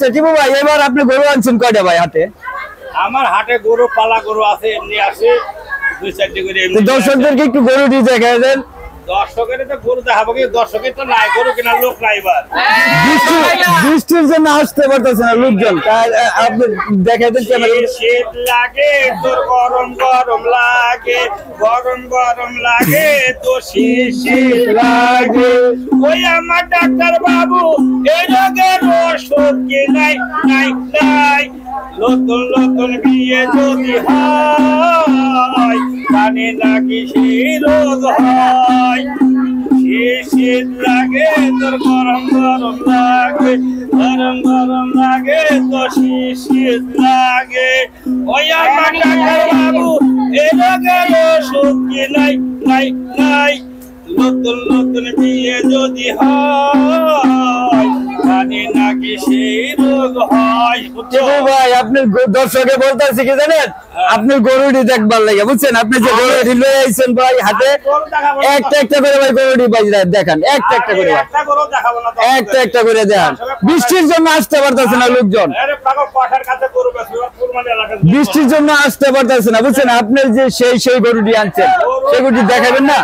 আচ্ছা টিপু ভাই এবার আপনি গরু আনছেন কয়টা ভাই হাটে? আমার হাটে গরু পালা গরু আছে, এমনি আছে 2-4টি করে। দর্শকদেরকে একটু গরুটি দেখায় দেন। দর্শকের তো গরু দেখাবো, কি দর্শকের তো নাই, গরু কেনার লোক নাই। বৃষ্টির জন্য আসতে পারতেছে না লোকজন, আপনি দেখাই দেন ক্যামেরা। শীত লাগে তোর গরম গরম লাগে, গরম গরম লাগে তো শীত লাগে। ওই আমার ডাক্তার বাবু এই রোগের ওষুধ কি নাই নাই নাই। নতুন নতুন বিয়ে যদি হয় জানি নাকি সেই রোগ হয়। শীত লাগে তোর গরম গরম লাগে, গরম গরম লাগে তো শীত লাগে। ওই আমার ডাক্তার বাবু এই রোগের ওষুধ কি নাই নাই নাই। নতুন নতুন বিয়ে যদি হয় জানি নাকি সেই রোগ হয়। ভাই আপনার দর্শকে বলতেছি কি জানেন, আপনার গরুটি দেখবার লাগে বুঝছেন, আপনি যে গরুটি লয়ে আইছেন ভাই হাতে, একটা একটা করে ভাই গরুটি ভাই দেখান, একটা একটা করে, একটা একটা করে দেখান। বৃষ্টির জন্য আসতে পারতেছে না লোকজন, বৃষ্টির জন্য আসতে পারতেছে না বুঝছেন। আপনার যে সেই গরুটি আনছেন সেই গরুটি দেখাবেন না?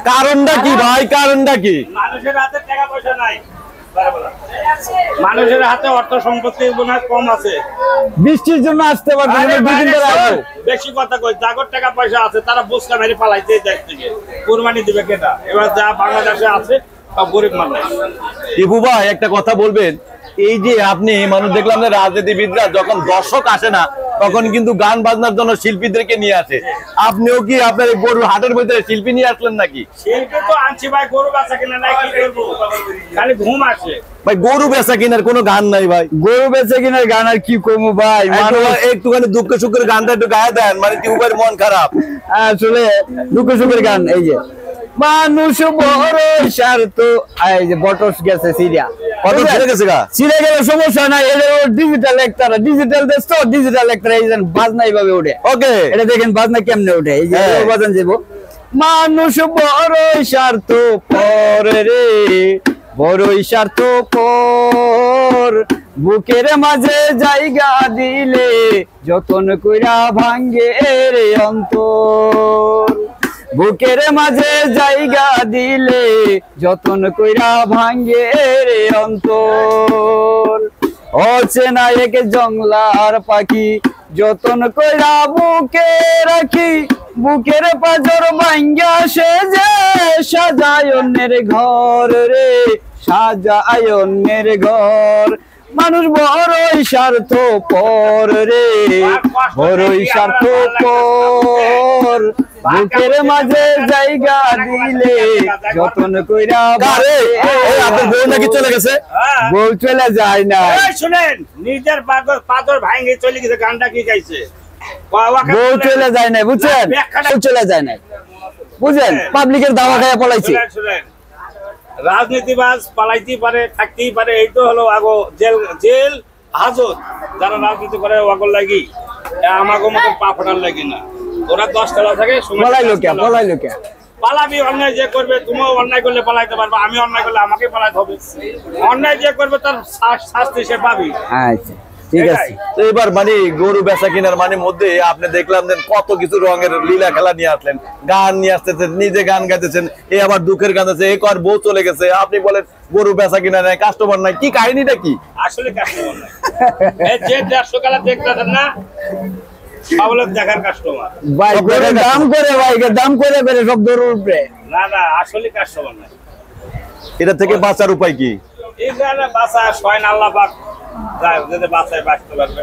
কারণটা কি ভাই, কারণটা কি? মানুষের হাতে টাকা পয়সা নাই, মানুষের হাতে অর্থ সম্পত্তি কম আছে, বৃষ্টির জন্য আসতে পারতেছে না। বেশি কথা কই, যাগর টাকা পয়সা আছে তারা বুঝকা মেরে পালাইতে দেশ থেকে, কুরবানি দিবে কেটা? এবার যা বাংলাদেশে আছে সব গরিব মানুষ। টিপু ভাই একটা কথা বলবেন, এই যে আপনি মানুষ দেখলাম যে রাজনীতিবিদরা যখন দর্শক আসে না তখন কিন্তু গান বাজনার জন্য শিল্পীদেরকে নিয়ে আসে, আপনিও কি আপনার গরু হাটের ভিতরে শিল্পী নিয়ে আসলেন নাকি? শিল্পী তো আনছি ভাই, গরু বেচা কিনা নাই, কি করবো? খালি ঘুম আসে ভাই, গরু বেচা কিনার কোনো গান নাই ভাই। গরু বেচা কিনার গান আর কি করবো ভাই, একটুখানি দুঃখ সুখের গানটা একটু গায়ে দেন, মানে টিপু ভাইয়ের মন খারাপ। আসলে দুঃখ সুখের গান, এই যে মানুষ বড় স্বার্থ, এই যে বটস গেছে সিরিয়া, কত ছিঁড়ে গেছে গা? ছিঁড়ে গেলে সমস্যা নাই, এদের ডিজিটাল একটা ডিজিটাল দেশ তো, ডিজিটাল একটা এই যে বাজনা এইভাবে ওঠে। ওকে, এটা দেখেন বাজনা কেমনে ওঠে, এই যে বাজান যাবো। মানুষ বড় স্বার্থ পর রে, বড়ই স্বার্থ পর, বুকের মাঝে জায়গা দিলে যতন কইরা ভাঙ্গে রে অন্তর। বুকের মাঝে জায়গা দিলে যতন কইরা ভাঙ্গে রে অন্তর। অচেনা এক জংলার পাখি যতন কইরা বুকে রাখি, বুকের পাজর ভাঙ্গা সে যে সাজায় অন্যের ঘর রে, সাজায় অন্যের ঘর। মানুষ বড়ই স্বার্থ পর রে, বড়ই স্বার্থ পর, বুকের মাঝে জায়গা দিলে যতন কইরা। আপনার বউ নাকি চলে গেছে? বউ চলে যায় না, শুনেন নিজের পাথর ভাঙে চলে গেছে, গানটা কি গাইছে? বউ চলে যায় না বুঝছেন, বউ চলে যায় না বুঝছেন, পাবলিকের দাওয়া খায়া পলাইছে। রাজনীতিবাজ পালাইতেই পারে, থাকতেই পারে, এই তো হলো আগো জেল জেল হাজত। যারা রাজনীতি করে ওয়াগল লাগি, আমাকে মতো পা ফাটার লাগি না। ওরা 10 তলা থাকে, পলাইলো কে, পলাইলো কে? পালাবি, অন্যায় যে করবে, তুমিও অন্যায় করলে পালাইতে পারবে, আমি অন্যায় করলে আমাকে পালাইতে হবে। অন্যায় যে করবে তার শাস্তি সে পাবি। আচ্ছা ঠিক আছে। তো এবার মানে গরু বেচা কিনার মানে মধ্যে আপনি দেখলাম কত কিছু রঙের লীলা খেলা নিয়ে আসলেন, গান নিয়ে আসতেছেন, নিজে গান গাইতেছেন, এই আবার দুঃখের গান আছে, এই কর বউ চলে গেছে, আপনি বলেন গরু বেচা কিনা নাই, কাস্টমার নাই, কি কাহিনীটা কি? আসলে কাস্টমার নাই, এই যে 150 টাকা দেখতেছেন না সবলোক দেখার কাস্টমার ভাই, গরুর দাম করে ভাই, দাম করে বেরে সব গরুর উপরে। না না, আসলে কাস্টমার নাই। এটা থেকে বাঁচার উপায় কি? এই গানে বাঁচা হয় না, আল্লাহ পাক যদি বাঁচায় বাঁচতে পারবে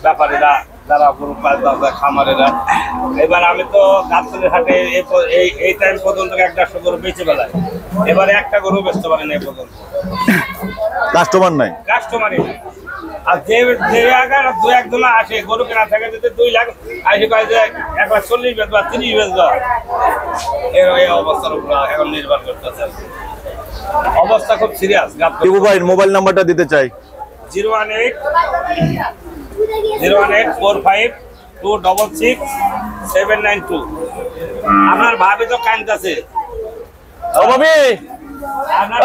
ব্যাপারীরা, যারা গরু পালবে খামারেরা। এবার আমি তো গাবতলীর হাটে এই টাইম পর্যন্ত 150 গরু বেঁচে বেলায়, এবারে একটা গরু বেচতে পারেন এই পর্যন্ত, কাস্টমার নাই, কাস্টমারই নাই। আর যে জায়গায় 2-1 জন আসে গরু কেনা থাকে, যদি 2 লাখ আসে কয় যে 140 বেচবা 30 বেচবা, এই অবস্থার উপর এখন নির্ভর করতেছে। অবস্থা খুব সিরিয়াস। টিপু ভাই মোবাইল নাম্বারটা দিতে চাই। 018-018-45-266-792। আমার ভাবি তো কান্দতেছে। ও ভাবি,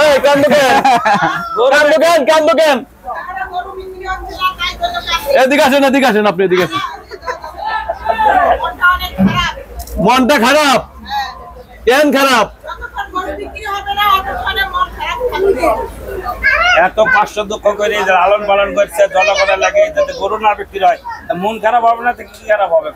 এই কান্দো কেন? কান্দো কেন? এদিকে আসেন, এদিকে আসেন, আপনি এদিকে আসেন। মনটা খারাপ? কেন খারাপ? এত কষ্ট দুঃখ করে লালন পালন করছে জনগণের লাগে যাতে গরু না বিক্রি হয়, তা মন খারাপ হবে না তো কি খারাপ হবে?